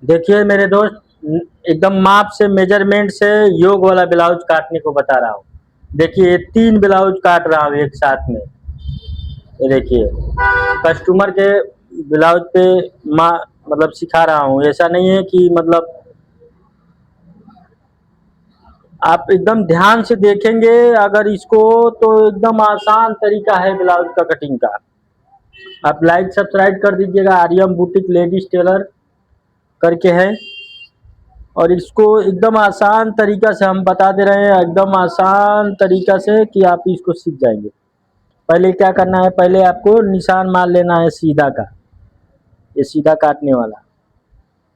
देखिए मेरे दोस्त, एकदम माप से मेजरमेंट से योग वाला ब्लाउज काटने को बता रहा हूँ। देखिए ये 3 ब्लाउज काट रहा हूँ एक साथ में। ये देखिए कस्टमर के ब्लाउज पे मा मतलब सिखा रहा हूँ। ऐसा नहीं है कि मतलब आप एकदम ध्यान से देखेंगे अगर इसको, तो एकदम आसान तरीका है ब्लाउज का कटिंग का। आप लाइक सब्सक्राइब कर दीजिएगा, आर्यम बुटीक लेडीज टेलर करके है। और इसको एकदम आसान तरीका से हम बता दे रहे हैं, एकदम आसान तरीका से कि आप इसको सीख जाएंगे। पहले क्या करना है, पहले आपको निशान मान लेना है सीधा का, ये सीधा काटने वाला।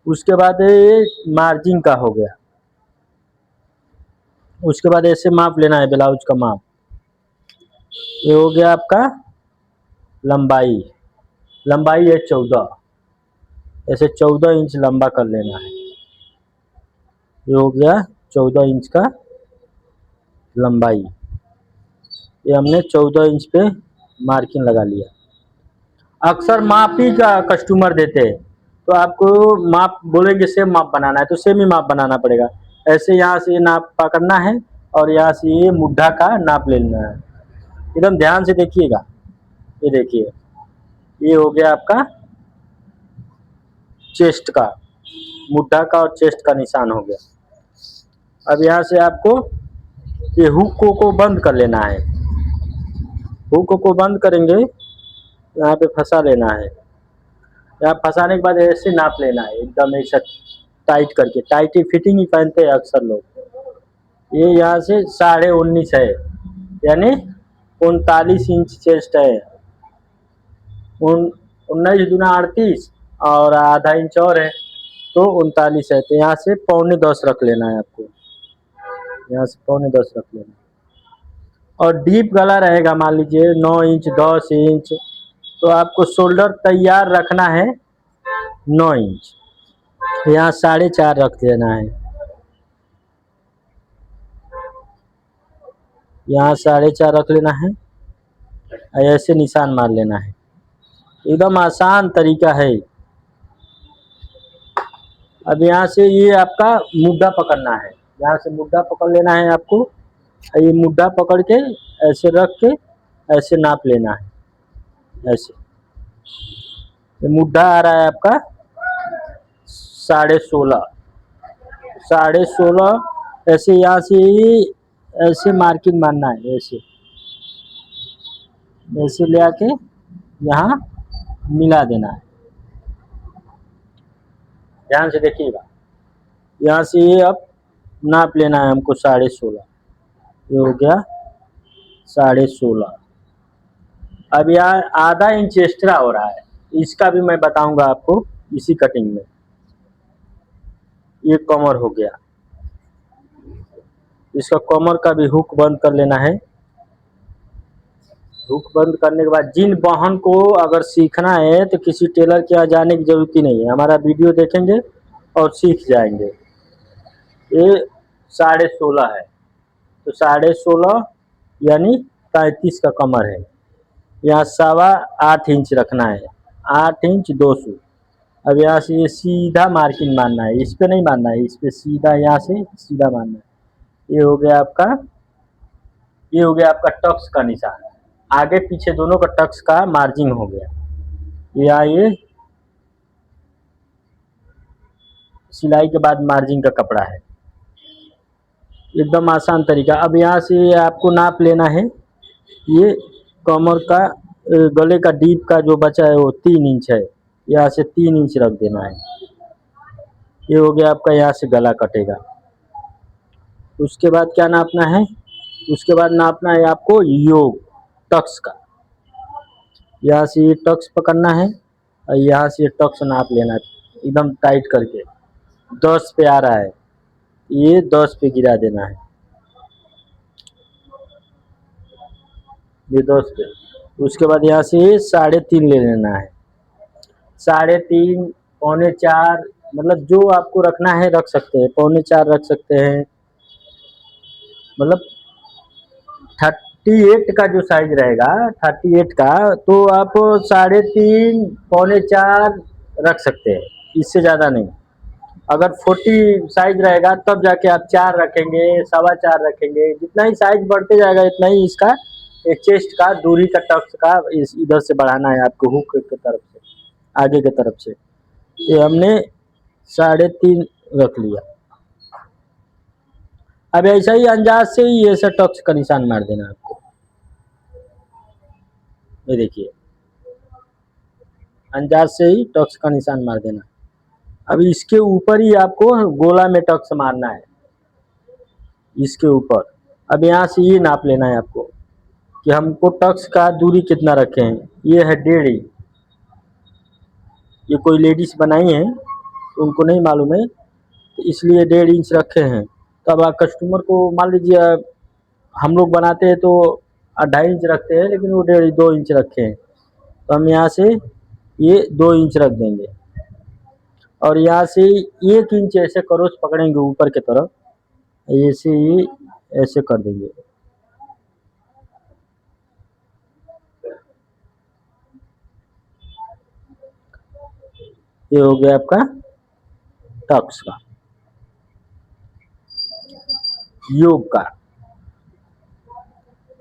उसके बाद ये मार्जिन का हो गया। उसके बाद ऐसे माप लेना है ब्लाउज का माप। ये हो गया आपका लंबाई। लंबाई है 14, ऐसे 14 इंच लंबा कर लेना है। ये हो गया 14 इंच का लंबाई। ये हमने 14 इंच पे मार्किंग लगा लिया। अक्सर माप ही का कस्टमर देते हैं, तो आपको माप बोलेंगे सेम माप बनाना है तो सेम ही माप बनाना पड़ेगा। ऐसे यहाँ से नाप पकड़ना है और यहाँ से ये मुड्ढा का नाप ले लेना है। एकदम ध्यान से देखिएगा। ये देखिए, ये हो गया आपका चेस्ट का, मुड्ढा का और चेस्ट का निशान हो गया। अब यहाँ से आपको ये हुक को बंद कर लेना है। हुक को बंद करेंगे, यहाँ पे फंसा लेना है। यहाँ फंसाने के बाद ऐसे नाप लेना है एकदम ऐसा टाइट करके। टाइट ही फिटिंग ही पहनते हैं अक्सर लोग। ये यहाँ से 19.5 है, यानी 39 इंच चेस्ट है। 19 दूना 38 और आधा इंच और है, तो 39 है। तो यहाँ से 9.25 रख लेना है आपको। यहाँ से 9.25 रख लेना है। और डीप गला रहेगा, मान लीजिए 9 इंच 10 इंच, तो आपको शोल्डर तैयार रखना है 9 इंच। यहाँ 4.5 रख देना है। यहाँ 4.5 रख लेना है। ऐसे निशान मार लेना है। एकदम आसान तरीका है। अब यहाँ से ये आपका मुड्ढा पकड़ना है। यहाँ से मुड्ढा पकड़ लेना है आपको। ये मुड्ढा पकड़ के ऐसे रख के ऐसे नाप लेना है। ऐसे ये मुड्ढा आ रहा है आपका 16.5। 16.5 ऐसे यहाँ से ऐसे मार्किंग मारना है। ऐसे ऐसे ले आके यहाँ मिला देना है। ध्यान से देखिएगा। यहाँ से ये अब नाप लेना है हमको 16.5। ये हो गया 16.5। अब यहाँ आधा इंच एक्स्ट्रा हो रहा है, इसका भी मैं बताऊंगा आपको इसी कटिंग में। ये कमर हो गया, इसका कमर का भी हुक बंद कर लेना है। हुक बंद करने के बाद जिन बहन को अगर सीखना है तो किसी टेलर के यहाँ जाने की जरूरत ही नहीं है, हमारा वीडियो देखेंगे और सीख जाएंगे। ये 16.5 है, तो 16.5 यानी 35 का कमर है। यहाँ 8.25 इंच रखना है, 8 इंच 200। अब यहाँ से ये सीधा मार्किंग मारना है, इस पे नहीं मारना है, इस पे सीधा, यहाँ से सीधा मारना है। ये हो गया आपका, ये हो गया आपका टक्स का निशान। आगे पीछे दोनों का टक्स का मार्जिन हो गया। ये सिलाई के बाद मार्जिन का कपड़ा है। एकदम आसान तरीका। अब यहाँ से आपको नाप लेना है। ये कमर का गले का डीप का जो बचा है वो 3 इंच है, यहाँ से 3 इंच रख देना है। ये हो गया आपका, यहाँ से गला कटेगा। उसके बाद क्या नापना है, उसके बाद नापना है आपको योग टक्स का। यहाँ से ये टक्स पकड़ना है और यहाँ से ये टक्स नाप लेना है एकदम टाइट करके। 10 पे आ रहा है, ये 10 पे गिरा देना है। ये 10 पे। उसके बाद यहाँ से 3.5 ले लेना है। 3.5 4.25, मतलब जो आपको रखना है रख सकते हैं। 4.25 रख सकते हैं, मतलब 38 का जो साइज रहेगा 38 का, तो आप 3.5 4.25 रख सकते हैं, इससे ज़्यादा नहीं। अगर 40 साइज रहेगा तब जाके आप 4 रखेंगे, 4.25 रखेंगे। जितना ही साइज बढ़ते जाएगा इतना ही इसका चेस्ट का दूरी का टक्स का इधर से बढ़ाना है आपको, हुक की तरफ से, आगे की तरफ से। ये हमने 3.5 रख लिया। अब ऐसा ही अंदाज से ही ऐसा टक्स का निशान मार देना आपको। ये देखिए, अंदाज से ही टक्स का निशान मार देना। अब इसके ऊपर ही आपको गोला में टक्स मारना है, इसके ऊपर। अब यहाँ से ये नाप लेना है आपको कि हमको टक्स का दूरी कितना रखे हैं। ये है 1.5 इंच। ये कोई लेडीज बनाई है तो उनको नहीं मालूम है, तो इसलिए 1.5 इंच रखे हैं। तो अब कस्टमर को मान लीजिए, हम लोग बनाते हैं तो 2.5 इंच रखते हैं, लेकिन वो 2 इंच रखे हैं, तो हम यहाँ से ये 2 इंच रख देंगे। और यहाँ से 1 इंच ऐसे क्रॉस पकड़ेंगे ऊपर की तरफ, ऐसे ही ऐसे कर देंगे। ये हो गया आपका टक्स का, योग का।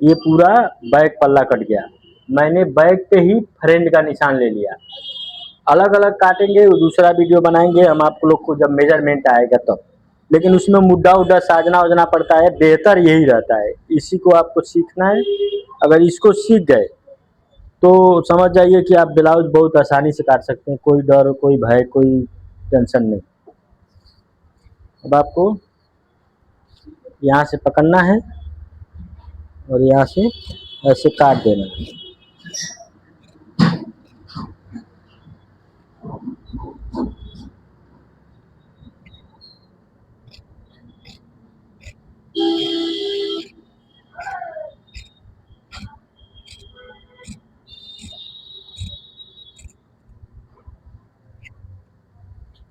ये पूरा बैक पल्ला कट गया। मैंने बैक पे ही फ्रंट का निशान ले लिया। अलग अलग काटेंगे, दूसरा वीडियो बनाएंगे हम आप लोग को जब मेजरमेंट आएगा तब। लेकिन उसमें मुद्दा उद्दा साजना वजना पड़ता है, बेहतर यही रहता है। इसी को आपको सीखना है। अगर इसको सीख गए तो समझ जाइए कि आप ब्लाउज बहुत आसानी से काट सकते हैं। कोई डर, कोई भय, कोई टेंशन नहीं। अब आपको यहाँ से पकड़ना है और यहाँ से ऐसे काट देना है।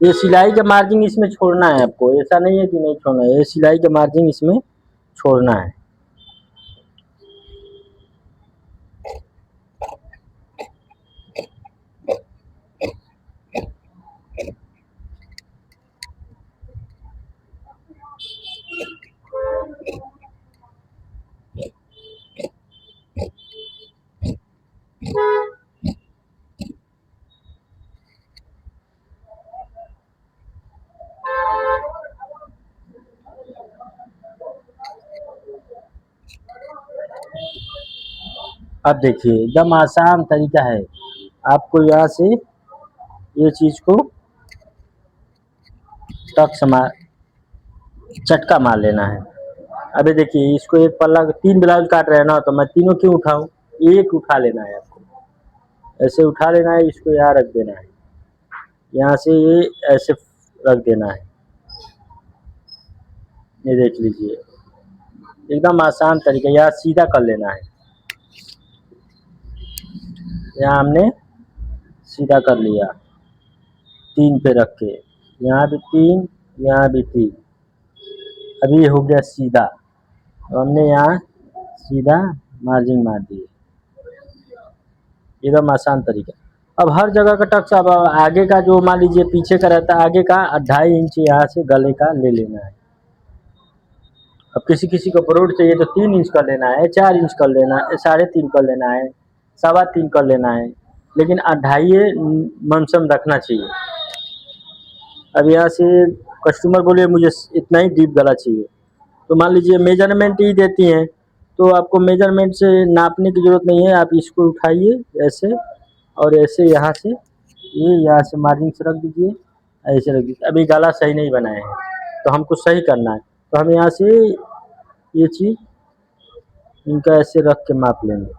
ये सिलाई का मार्जिन इसमें छोड़ना है आपको, ऐसा नहीं है कि नहीं छोड़ना है। ये सिलाई का मार्जिन इसमें छोड़ना है। अब देखिए, एकदम आसान तरीका है। आपको यहाँ से ये चीज को टक्स मार, चटका मार लेना है। अभी देखिए, इसको एक पल्ला 3 ब्लाउज काट रहे हैं ना, तो मैं तीनों क्यों उठाऊं, एक उठा लेना है आपको। ऐसे उठा लेना है, इसको यहाँ रख देना है, यहाँ से ये ऐसे रख देना है। ये देख लीजिए, एकदम आसान तरीका। यहाँ सीधा कर लेना है। यहाँ हमने सीधा कर लिया 3 पे रख के, यहाँ भी 3, यहाँ भी 3। अभी ये हो गया सीधा। तो हमने यहाँ सीधा मार्जिन मार दिए। एकदम आसान तरीका। अब हर जगह का टक्स, अब आगे का जो मान लीजिए पीछे का रहता है, आगे का 2.5 इंच यहाँ से गले का ले लेना है। अब किसी किसी को ब्रॉड चाहिए तो 3 इंच कर लेना है, 4 इंच कर लेना है, 3.5 कर लेना है, 3.25 कर लेना है, लेकिन 2.5 मनसम रखना चाहिए। अब यहाँ से कस्टमर बोले मुझे इतना ही डीप गला चाहिए, तो मान लीजिए मेजरमेंट ही देती हैं, तो आपको मेजरमेंट से नापने की ज़रूरत नहीं है। आप इसको उठाइए ऐसे, और ऐसे यहाँ से ये यहाँ से मार्जिन से रख दीजिए, ऐसे रख दीजिए। अभी गला सही नहीं बनाए हैं तो हमको सही करना है, तो हम यहाँ से ये चीज़ इनका ऐसे रख के माप लेंगे।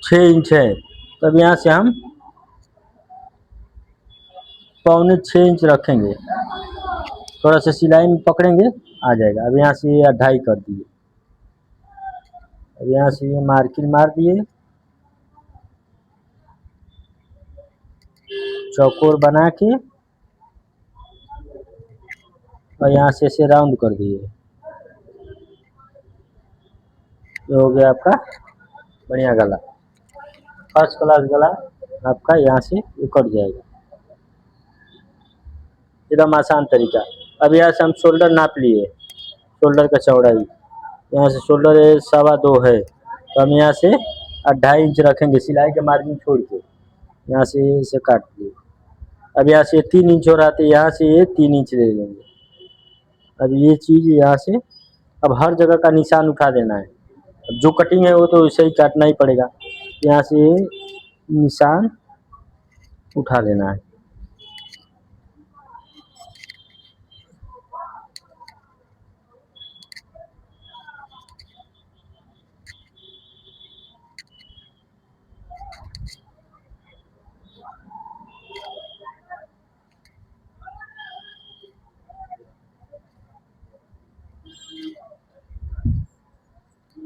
6 इंच है, तब यहाँ से हम 6.25 इंच रखेंगे। थोड़ा सा सिलाई में पकड़ेंगे, आ जाएगा। अब यहाँ से ये 2.5 कर दिए। अब यहाँ से ये मार्किंग मार दिए, चौकोर बना के, और यहाँ से ऐसे राउंड कर दिए। ये हो गया आपका बढ़िया गला, फर्स्ट क्लास गला आपका यहाँ से ये कट जाएगा। एकदम आसान तरीका। अब यहाँ से हम शोल्डर नाप लिए, शोल्डर का चौड़ाई यहाँ से शोल्डर है 2.25 है, तो हम यहाँ से 2.5 इंच रखेंगे सिलाई के मार्जिन छोड़ के। यहाँ से इसे काट लिए। अब यहाँ से 3 इंच हो रहा था, यहाँ से ये 3 इंच ले लेंगे। अब ये चीज़ यहाँ से अब हर जगह का निशान उठा देना है। अब जो कटिंग है वो तो वैसे ही काटना ही पड़ेगा। यहाँ से निशान उठा लेना है।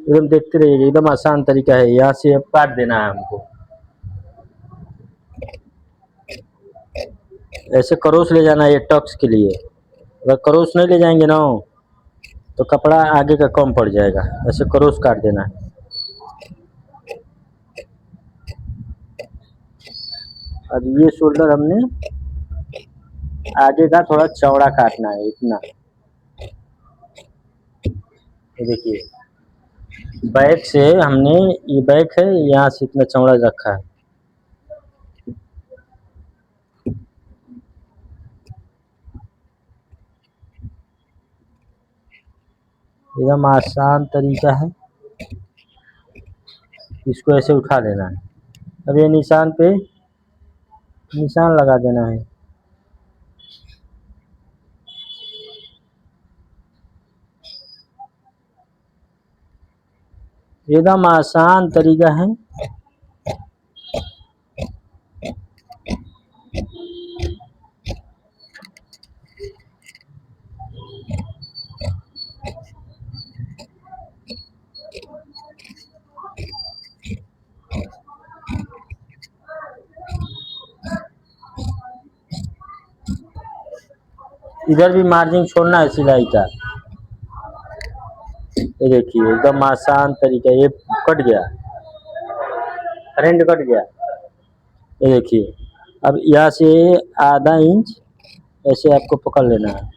एकदम देखते रहिएगा, एकदम आसान तरीका है। यहाँ से अब काट देना है हमको। ऐसे क्रोस ले जाना है ये टक्स के लिए। अगर क्रोस नहीं ले जाएंगे ना तो कपड़ा आगे का कम पड़ जाएगा। ऐसे क्रोस काट देना है। अब ये शोल्डर हमने आगे का थोड़ा चौड़ा काटना है, इतना। ये देखिए बैक से हमने, ये बैक है, यहाँ से इतना चौड़ा रखा है। एकदम आसान तरीका है, इसको ऐसे उठा लेना है। अब ये निशान पे निशान लगा देना है। एकदम आसान तरीका है। इधर भी मार्जिन छोड़ना है सिलाई का। ये देखिए एकदम आसान तरीका, ये कट गया, फ्रंट कट गया। ये देखिए अब यहाँ से आधा इंच ऐसे आपको पकड़ लेना है।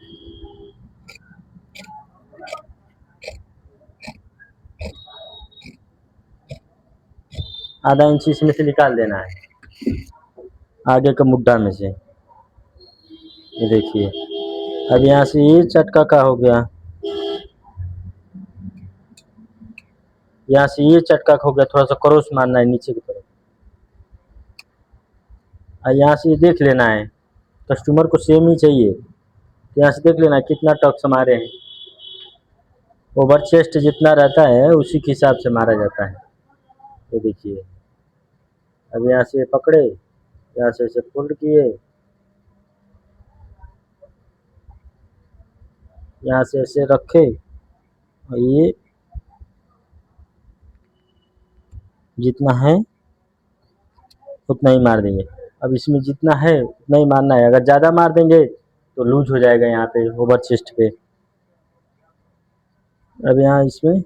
आधा इंच इसमें से निकाल देना है, आगे का मुड्ढा में से। ये देखिए अब यहाँ से ये चटका का हो गया, यहाँ से ये चटका का हो गया। थोड़ा सा क्रॉस मारना है नीचे की तरफ। और यहाँ से ये देख लेना है, कस्टमर को सेम ही चाहिए, तो यहाँ से देख लेना है कितना टक्स मारे हैं। ओवर चेस्ट जितना रहता है उसी के हिसाब से मारा जाता है। ये देखिए अब यहाँ से पकड़े, यहाँ से ऐसे फोल्ड किए, यहाँ से ऐसे रखे, और ये जितना है उतना ही मार देंगे। अब इसमें जितना है उतना ही मारना है। अगर ज़्यादा मार देंगे तो लूज हो जाएगा यहाँ पे ओवर चेस्ट पे। अब यहाँ इसमें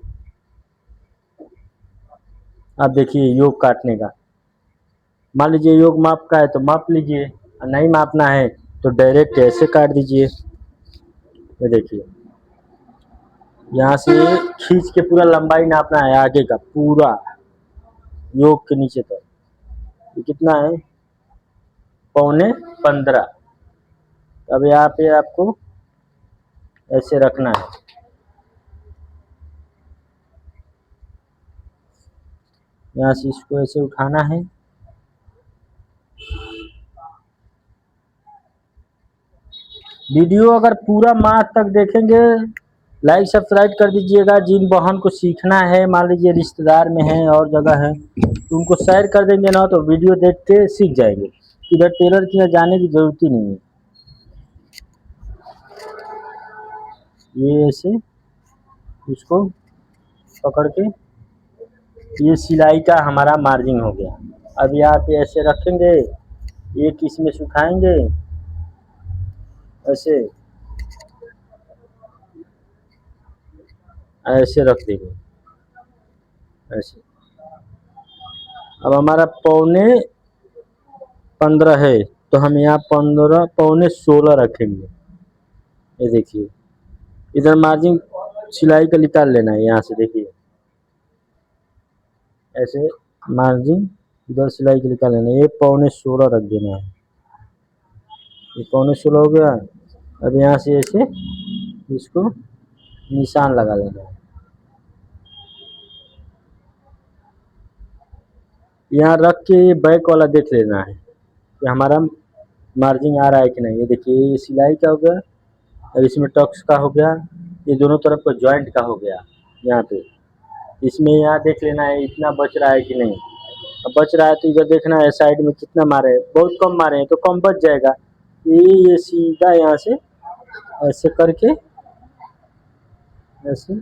आप देखिए योग काटने का। मान लीजिए योग माप का है तो माप लीजिए, और नहीं मापना है तो डायरेक्ट ऐसे काट दीजिए। ये देखिए यहाँ से खींच के पूरा लंबाई नापना है आगे का पूरा, योग के नीचे तक। ये कितना है? 15.25। अब यहाँ पे आपको ऐसे रखना है। यहाँ से इसको ऐसे उठाना है। वीडियो अगर पूरा माह तक देखेंगे, लाइक सब्सक्राइब कर दीजिएगा। जिन बहन को सीखना है, मान लीजिए रिश्तेदार में है और जगह है, तो उनको शेयर कर देंगे ना, तो वीडियो देख के सीख जाएंगे। इधर टेलर की यहाँ जाने की ज़रूरत ही नहीं है। ये ऐसे इसको पकड़ के, ये सिलाई का हमारा मार्जिन हो गया। अब यहाँ पे ऐसे रखेंगे, एक इसमें सुखाएंगे, ऐसे ऐसे रख देंगे ऐसे। अब हमारा 15.25 15 है तो हम यहाँ 15 पौने 16 रखेंगे। ये देखिए इधर मार्जिन सिलाई का निकाल लेना है, यहाँ से देखिए ऐसे मार्जिन इधर सिलाई का निकाल लेना है। ये पौने 16 रख देना है। ये पौने 16 हो गया। अब यहाँ से ऐसे इसको निशान लगा लेना है। यहाँ रख के बैक वाला देख लेना है कि हमारा मार्जिन आ रहा है कि नहीं। ये देखिए ये सिलाई का हो गया। अब इसमें टक्स का हो गया। ये दोनों तरफ का जॉइंट का हो गया। यहाँ पे इसमें यहाँ देख लेना है इतना बच रहा है कि नहीं। अब बच रहा है तो इधर देखना है साइड में कितना मारे हैं। बहुत कम मारे हैं तो कम बच जाएगा। ये सीधा यहाँ से ऐसे करके ऐसे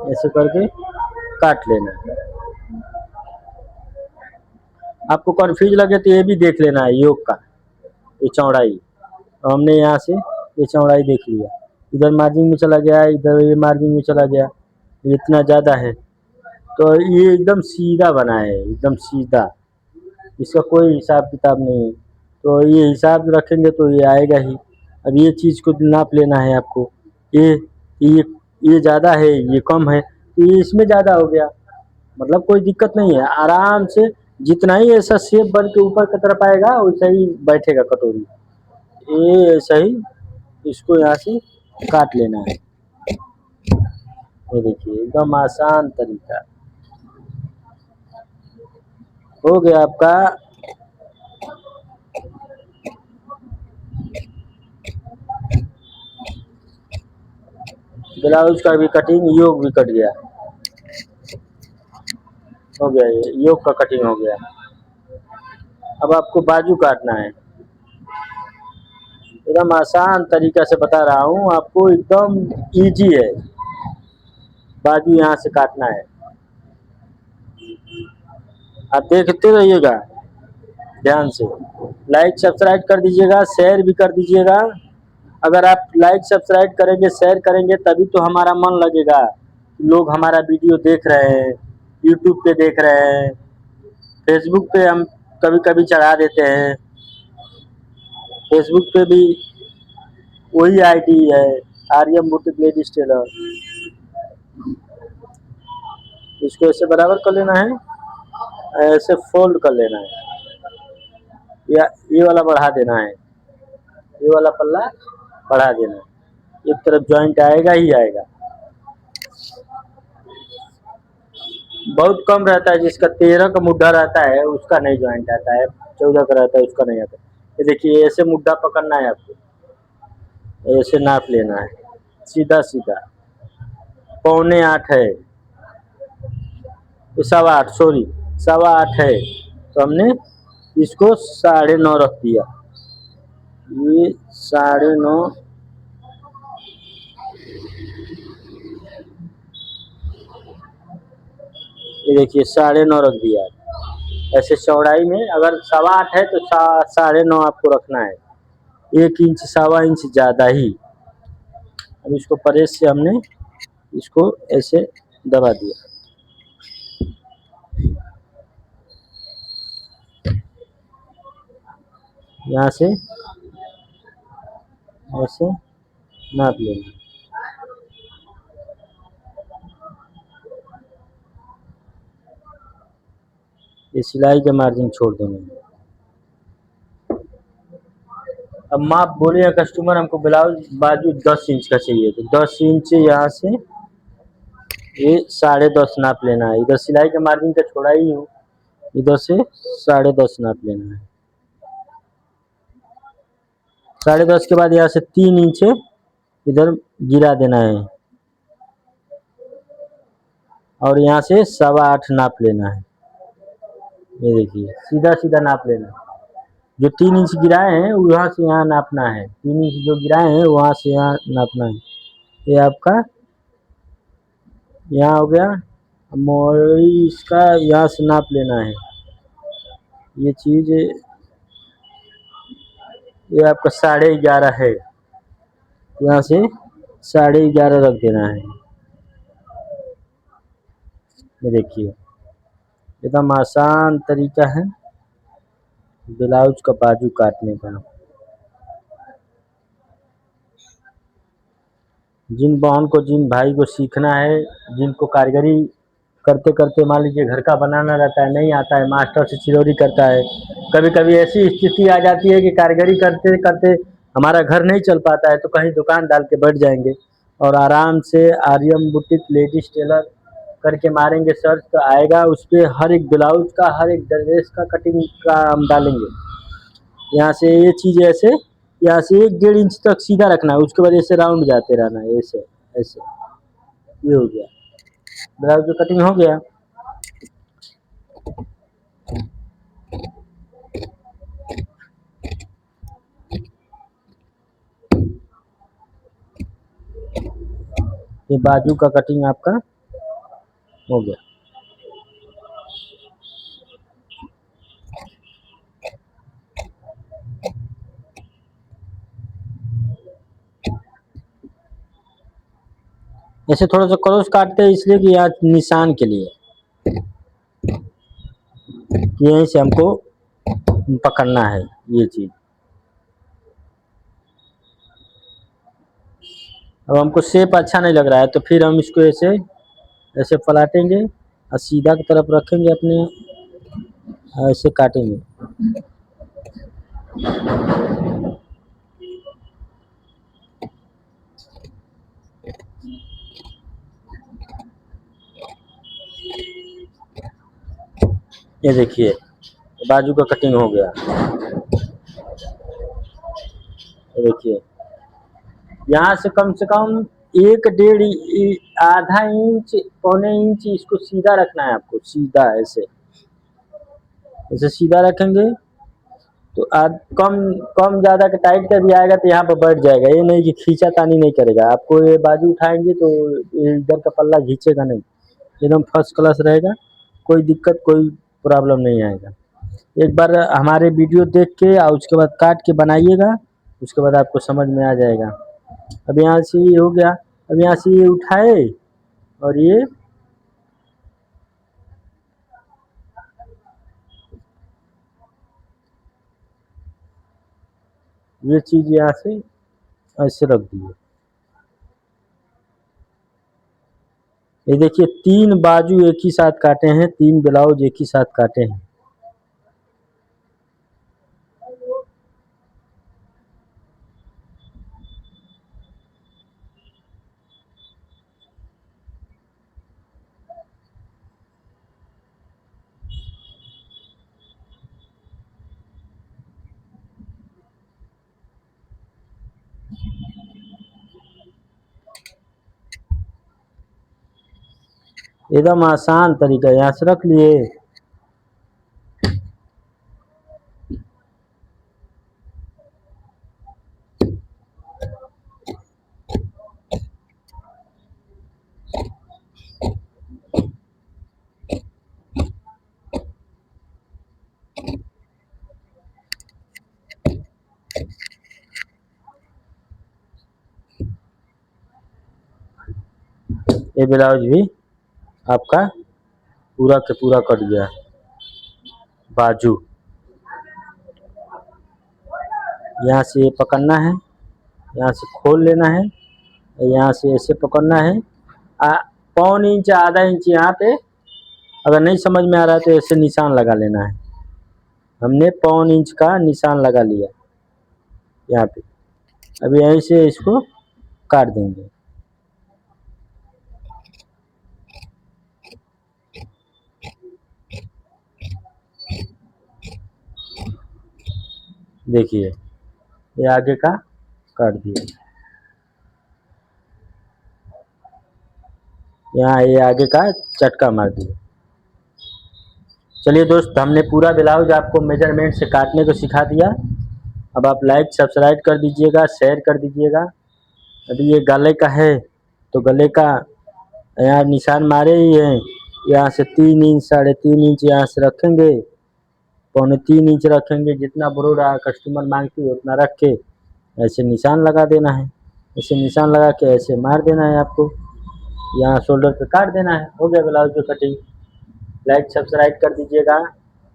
ऐसे करके काट लेना है। आपको कंफ्यूज लगे तो ये भी देख लेना है योग का ये चौड़ाई। तो हमने यहाँ से ये चौड़ाई देख लिया। इधर मार्जिन में चला गया, इधर ये मार्जिन में चला गया। ये इतना ज़्यादा है तो ये एकदम सीधा बना है, एकदम सीधा। इसका कोई हिसाब किताब नहीं है। तो ये हिसाब रखेंगे तो ये आएगा ही। अब ये चीज़ को नाप लेना है आपको। ये ये ये ज़्यादा है, ये कम है, तो ये इसमें ज़्यादा हो गया। मतलब कोई दिक्कत नहीं है, आराम से जितना ही ऐसा शेप बन के ऊपर की तरफ आएगा वैसा ही बैठेगा कटोरी। ये ऐसा ही इसको यहाँ से काट लेना है। ये देखिए एकदम आसान तरीका हो गया आपका। ब्लाउज का भी कटिंग, योग भी कट गया, हो गया। ये योग का कटिंग हो गया। अब आपको बाजू काटना है। एकदम आसान तरीका से बता रहा हूँ आपको, एकदम इजी है। बाजू यहाँ से काटना है। आप देखते रहिएगा ध्यान से। लाइक सब्सक्राइब कर दीजिएगा, शेयर भी कर दीजिएगा। अगर आप लाइक सब्सक्राइब करेंगे, शेयर करेंगे तभी तो हमारा मन लगेगा। लोग हमारा वीडियो देख रहे हैं, यूट्यूब पे देख रहे हैं, फेसबुक पे हम कभी कभी चढ़ा देते हैं। फेसबुक पे भी वही आईडी है, आर्यम बुटीक लेडीज टेलर। इसको ऐसे बराबर कर लेना है, ऐसे फोल्ड कर लेना है, या ये वाला बढ़ा देना है, ये वाला पल्ला बढ़ा देना है। एक तरफ जॉइंट आएगा ही आएगा। बहुत कम रहता है, जिसका 13 का मुड्ढा रहता है उसका नहीं जॉइंट आता है, 14 का रहता है उसका नहीं आता। ये देखिए ऐसे मुड्ढा पकड़ना है आपको, ऐसे नाप लेना है सीधा सीधा। 7.25 है, 8.25 सॉरी 8.25 है तो हमने इसको 9.5 रख दिया। ये 9.5, ये देखिए 9.5 रख दिया। ऐसे चौड़ाई में अगर 8.25 है तो 9.5 आपको रखना है, 1 इंच 1.25 इंच ज़्यादा ही। अब इसको प्रेस से हमने इसको ऐसे दबा दिया। यहाँ से ऐसे नाप लेना। ये सिलाई का मार्जिन छोड़ देना। अब माप बोले कस्टमर हमको ब्लाउज बाजू 10 इंच का चाहिए तो 10 इंच यहाँ से ये 10.5 नाप लेना है। इधर सिलाई का मार्जिन का छोड़ा ही हूँ, इधर से 10.5 नाप लेना है। 10.5 के बाद यहाँ से 3 इंच इधर गिरा देना है और यहाँ से 8.25 नाप लेना है। ये देखिए सीधा सीधा नाप लेना है। जो 3 इंच गिराए हैं वहाँ से यहाँ नापना है, 3 इंच जो गिराए हैं वहाँ से यहाँ नापना है। ये आपका यहाँ हो गया। मोड़ी इसका यहाँ से नाप लेना है। ये चीज़ ये आपका 11.5 है, यहाँ से 11.5 रख देना है। ये देखिए एकदम आसान तरीका है ब्लाउज का बाजू काटने का। जिन बहन को जिन भाई को सीखना है, जिनको कारीगरी करते करते मान लीजिए घर का बनाना रहता है, नहीं आता है, मास्टर से चिरौरी करता है, कभी कभी ऐसी स्थिति आ जाती है कि कारीगरी करते करते हमारा घर नहीं चल पाता है, तो कहीं दुकान डाल के बैठ जाएंगे और आराम से आर्यन बुटीक लेडीज टेलर करके मारेंगे सर्च तो आएगा, उस पर हर एक ब्लाउज का हर एक ड्रेस का कटिंग का हम डालेंगे। यहाँ से ये चीज़ ऐसे, यहाँ से 1-1.5 इंच तक सीधा रखना है, उसके बाद ऐसे राउंड जाते रहना है, ऐसे ऐसे। ये हो गया ब्लाउज की कटिंग हो गया। ये बाजू का कटिंग आपका हो गया। ऐसे थोड़ा सा क्रॉस काटते हैं इसलिए कि यहाँ निशान के लिए, कि यहीं से हमको पकड़ना है ये चीज़। अब हमको शेप अच्छा नहीं लग रहा है तो फिर हम इसको ऐसे ऐसे पलटेंगे और सीधा की तरफ रखेंगे अपने, ऐसे काटेंगे। ये देखिए बाजू का कटिंग हो गया। ये देखिए यहाँ से कम 1-1.5 इंच 1.25 इंच इसको सीधा रखना है आपको, सीधा ऐसे ऐसे सीधा रखेंगे तो आज कम कम ज़्यादा के टाइट का भी आएगा तो यहाँ पर बैठ जाएगा, ये नहीं कि खींचा तानी नहीं करेगा आपको। ये बाजू उठाएंगे तो इधर का पल्ला खींचेगा नहीं, एकदम फर्स्ट क्लास रहेगा, कोई दिक्कत कोई प्रॉब्लम नहीं आएगा। एक बार हमारे वीडियो देख के और उसके बाद काट के बनाइएगा, उसके बाद आपको समझ में आ जाएगा। अब यहाँ से ये हो गया, अब यहाँ से ये उठाए और ये चीज़ यहाँ से ऐसे रख दिए। ये देखिए 3 बाजू एक ही साथ काटे हैं, 3 ब्लाउज एक ही साथ काटे हैं। एकदम आसान तरीका, यहाँ से रख लिए। ये ब्लाउज भी आपका पूरा के पूरा कट गया। बाजू यहाँ से ये पकड़ना है, यहाँ से खोल लेना है, यहाँ से ऐसे पकड़ना है। 1.25 इंच 1/2 इंच यहाँ पे अगर नहीं समझ में आ रहा है तो ऐसे निशान लगा लेना है। हमने 1.25 इंच का निशान लगा लिया यहाँ पे। अब यहीं से इसको काट देंगे। देखिए ये आगे का काट दिए, यहाँ ये आगे का चटका मार दिए। चलिए दोस्त, हमने पूरा ब्लाउज आपको मेजरमेंट से काटने को सिखा दिया। अब आप लाइक सब्सक्राइब कर दीजिएगा, शेयर कर दीजिएगा। अभी ये गले का है तो गले का यहाँ निशान मारे ही हैं, यहाँ से 3 इंच 3.5 इंच यहाँ से रखेंगे, 2.25 इंच रखेंगे, जितना ब्रोड कस्टमर मांगती है उतना रख के ऐसे निशान लगा देना है। ऐसे निशान लगा के ऐसे मार देना है आपको, यहाँ शोल्डर पे काट देना है। हो गया ब्लाउज की कटिंग। लाइक सब्सक्राइब कर दीजिएगा।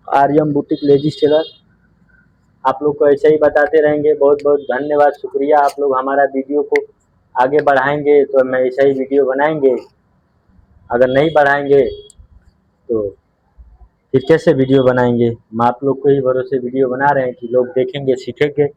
आर्यम बुटीक लेडीज टेलर आप लोग को ऐसे ही बताते रहेंगे। बहुत बहुत धन्यवाद, शुक्रिया। आप लोग हमारा वीडियो को आगे बढ़ाएंगे तो मैं ऐसा ही वीडियो बनाएंगे। अगर नहीं बढ़ाएंगे तो फिर कैसे वीडियो बनाएंगे। हम आप लोग को ही भरोसे वीडियो बना रहे हैं कि लोग देखेंगे, सीखेंगे।